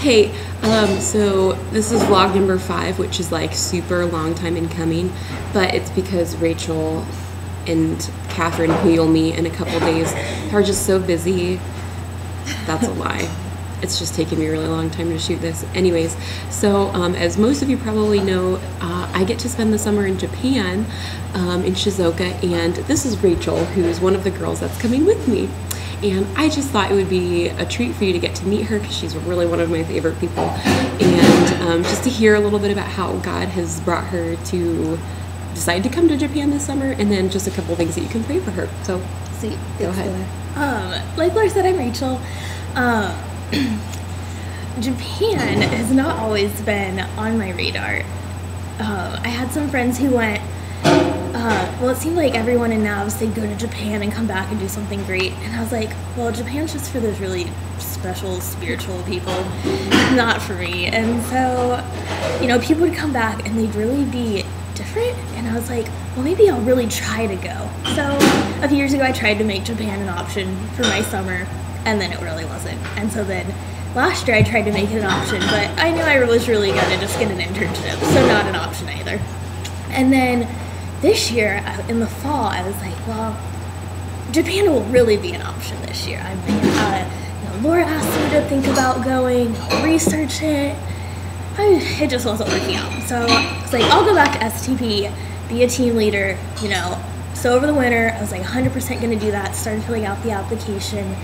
Hey, so this is vlog number 5, which is like super long time in coming, but it's because Rachel and Catherine, who you'll meet in a couple days, are just so busy. That's a lie. It's just taken me a really long time to shoot this. Anyways, so as most of you probably know, I get to spend the summer in Japan, in Shizuoka, and this is Rachel, who's one of the girls that's coming with me. And I just thought it would be a treat for you to get to meet her because she's really one of my favorite people, and just to hear a little bit about how God has brought her to decide to come to Japan this summer, and then just a couple of things that you can pray for her. So, Sweet. Go ahead. Like Laura said, I'm Rachel. Japan has not always been on my radar. I had some friends who went. Well, it seemed like everyone in Navs, they'd go to Japan and come back and do something great. And I was like, well, Japan's just for those really special spiritual people, not for me. And so, people would come back and they'd really be different. And I was like, well, maybe I'll really try to go. So a few years ago, I tried to make Japan an option for my summer, and then it really wasn't. And so then last year, I tried to make it an option, but I knew I was really going to just get an internship, so not an option either. And then this year, in the fall, I was like, well, Japan will really be an option this year. I mean, Laura asked me to think about going, research it. It just wasn't working out. So I was like, I'll go back to STP, be a team leader, So over the winter, I was like 100% going to do that, started filling out the application.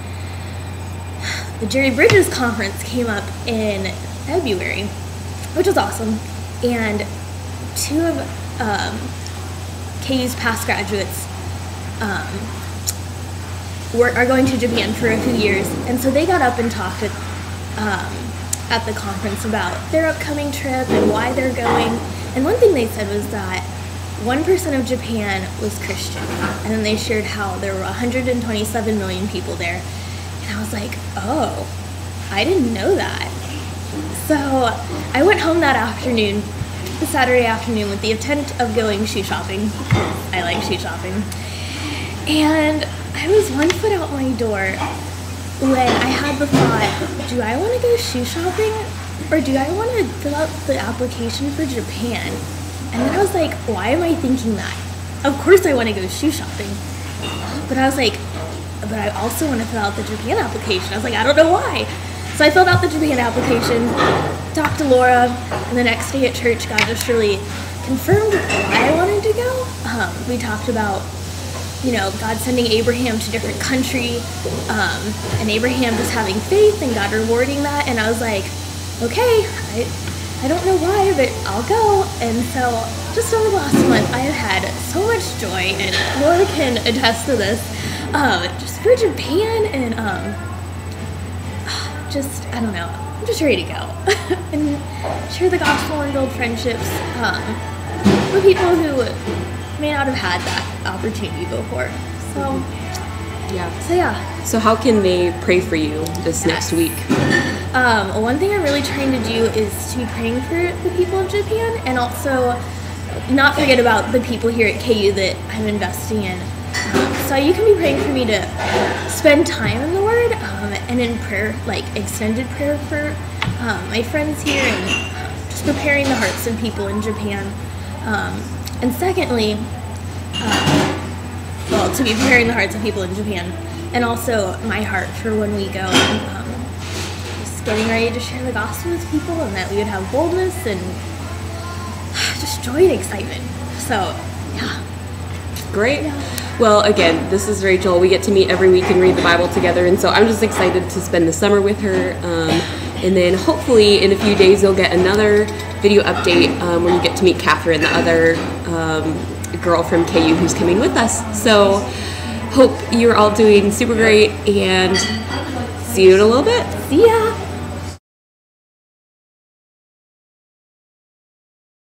The Jerry Bridges conference came up in February, which was awesome. And two of KU's past graduates are going to Japan for a few years, and so they got up and talked at the conference about their upcoming trip and why they're going. And one thing they said was that 1% of Japan was Christian, and then they shared how there were 127 million people there. And I was like, oh, I didn't know that. So I went home that afternoon, the Saturday afternoon, with the intent of going shoe shopping. I like shoe shopping. And I was 1 foot out my door when I had the thought, do I want to go shoe shopping, or do I want to fill out the application for Japan? And then I was like, why am I thinking that? Of course I want to go shoe shopping. But I was like, but I also want to fill out the Japan application. I was like, I don't know why. So I filled out the Japan application, talked to Laura, and the next day at church, God just really confirmed why I wanted to go. We talked about, God sending Abraham to a different country, and Abraham just having faith and God rewarding that. And I was like, okay, I don't know why, but I'll go. And so just over the last month, I have had so much joy, and Laura can attest to this, just for Japan, and I don't know, I'm just ready to go and share the gospel and build friendships with people who may not have had that opportunity before. So yeah. So how can they pray for you this next week? One thing I'm really trying to do is to be praying for the people of Japan, and also not forget about the people here at KU that I'm investing in. So you can be praying for me to spend time in the Word, and in prayer, like extended prayer for my friends here, and just preparing the hearts of people in Japan. And secondly, to be preparing the hearts of people in Japan, and also my heart for when we go, just getting ready to share the gospel with people, and that we would have boldness and just joy and excitement. So, yeah. Great. Yeah. Well, again, this is Rachel. We get to meet every week and read the Bible together, and so I'm just excited to spend the summer with her. And then hopefully in a few days you'll get another video update where you get to meet Catherine, the other girl from KU who's coming with us. So hope you're all doing super great, and see you in a little bit. See ya.